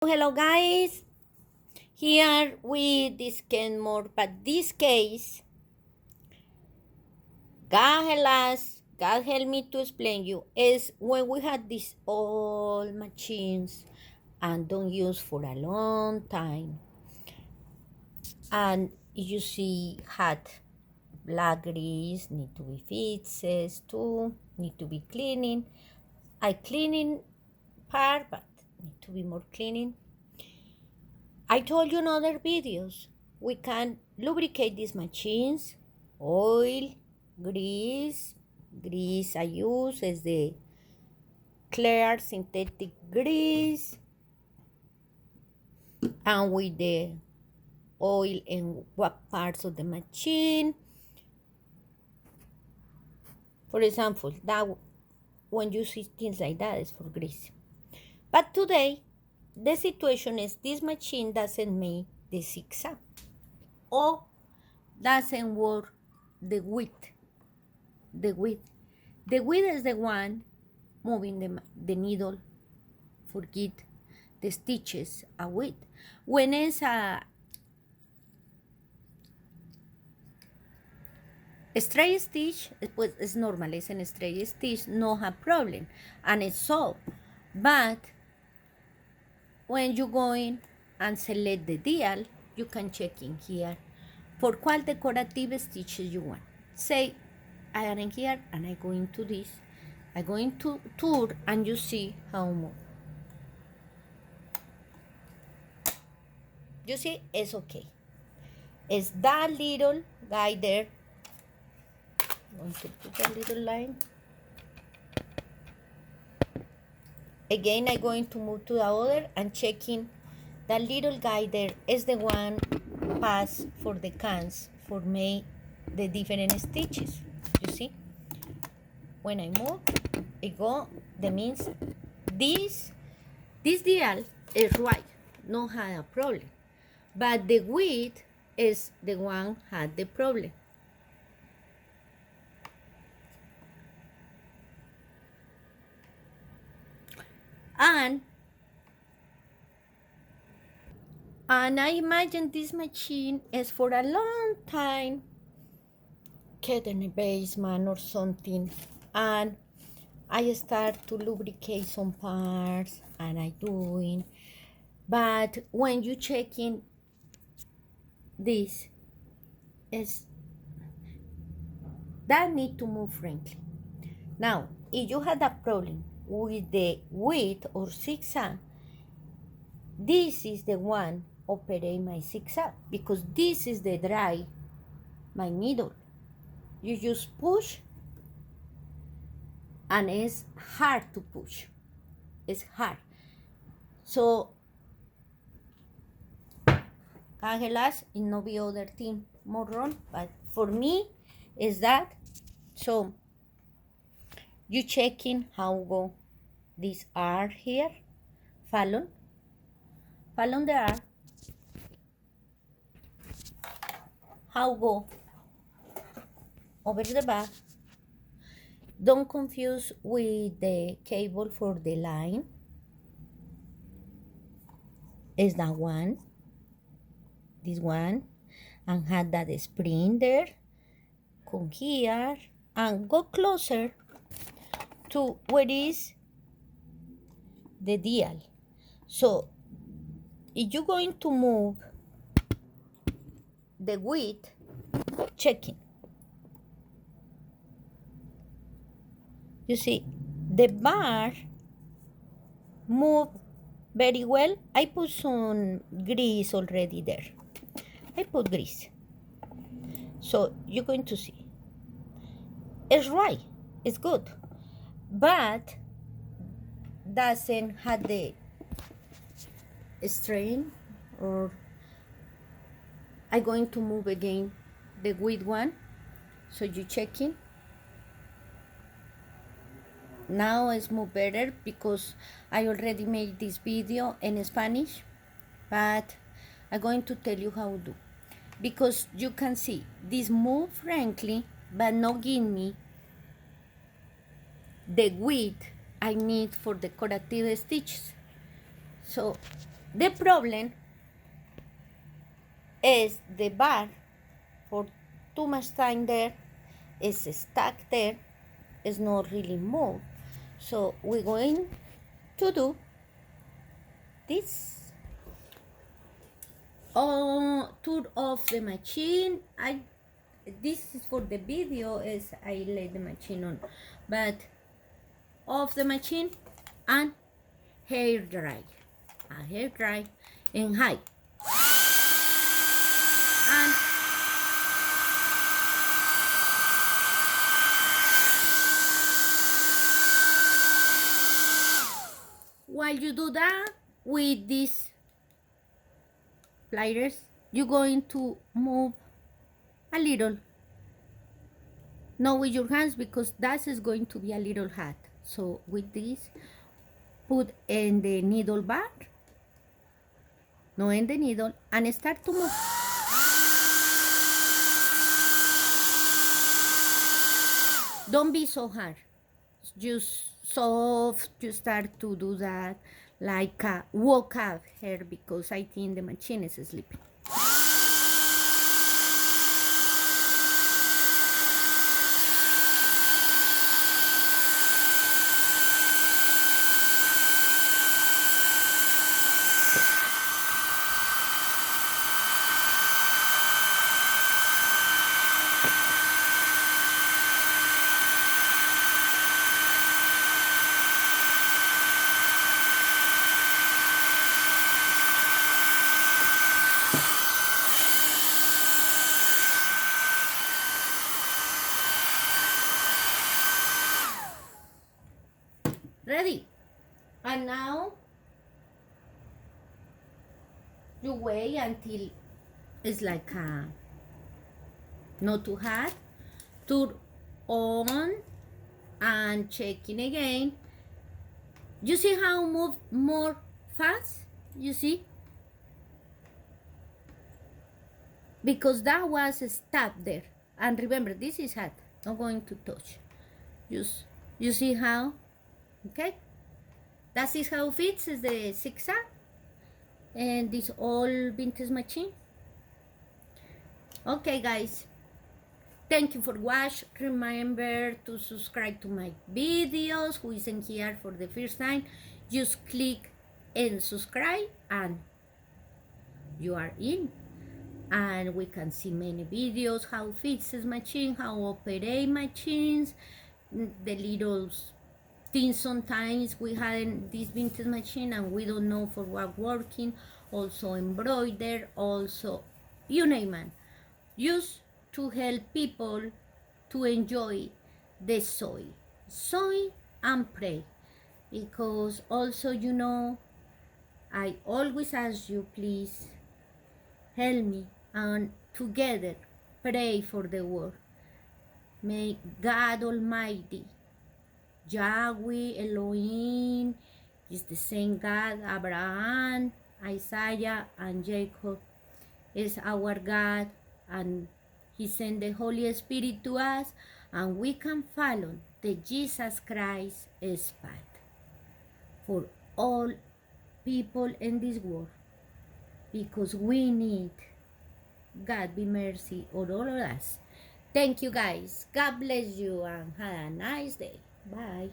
Hello guys, here we discuss more, but this case, God help me to explain you, is when we had these old machines and don't use for a long time, and you see had black grease, need to be fixed too, need to be cleaning. I cleaning part, but need to be more cleaning. I told you in other videos, we can lubricate these machines, oil, grease. Grease I use is the clear synthetic grease, and with the oil in what parts of the machine. For example, that when you see things like that is for grease. But today, the situation is this machine doesn't make the zigzag or doesn't work the width. The width. The width is the one moving the needle for get the stitches a width. When it's a straight stitch, pues it's normal, it's a straight stitch, no have problem, and it's solved. But when you go in and select the dial, you can check in here for what decorative stitches you want. Say, I am in here and I go into this. I go into tour and you see how move. You see, it's okay. It's that little guy there. I'm going to put a little line. Again, I'm going to move to the other and checking that little guy there is the one pass for the cans for make the different stitches. You see? When I move, it go, that means this dial is right, no had a problem. But the width is the one had the problem. And I imagine this machine is for a long time kept in a basement or something, and I start to lubricate some parts and I doing, but when you checking this is that need to move friendly. Now, if you had a problem with the width or zigzag, this is the one operate my zigzag because this is the dry my needle. You just push and it's hard to push. It's hard. So Angelas, it no be other thing more wrong, but for me is that. So you checking how go this R here, follow the R, how go over the back. Don't confuse with the cable for the line. Is that one, this one, and had that spring there. Come here and go closer to where is the dial. So if you're going to move the width, checking. You see, the bar move very well. I put some grease already there. I put grease. So you're going to see. It's right. It's good. But doesn't have the strain, or I'm going to move again the width one. So you checking. Now it's move better because I already made this video in Spanish, but I'm going to tell you how to do, because you can see this move frankly, but not give me the width I need for decorative stitches. So The problem is the bar for too much time there is stuck there, is not really moved. So we're going to do this. Turn off the machine. This is for the video as I let the machine on, but off the machine and hair dry. Hair dry and high. And while you do that with these pliers, you're going to move a little, not with your hands because that is going to be a little hot. So with this, put in the needle bar, no in the needle, and start to move. Don't be so hard, just soft. You start to do that like a woke up hair because I think the machine is sleeping. Ready? And now you wait until it's like not too hot. Turn on and checking again. You see how move more fast? You see? Because that was stuck there. And remember, this is hot. Not going to touch. Just you see how? Okay, that is how it fits, is the zigzag and this all vintage machine. Okay guys, thank you for watching. Remember to subscribe to my videos. Who isn't here for the first time, just click and subscribe and you are in, and we can see many videos how fix this machine, how operate machines, the little things. Sometimes we had this vintage machine and we don't know for what working. Also embroider, also you name it, used to help people to enjoy the soy and pray. Because also, you know, I always ask you, please help me and together pray for the world. May God Almighty, Yahweh, Elohim, is the same God. Abraham, Isaiah, and Jacob is our God, and He sent the Holy Spirit to us, and we can follow the Jesus Christ path for all people in this world, because we need God be mercy on all of us. Thank you guys. God bless you and have a nice day. Bye.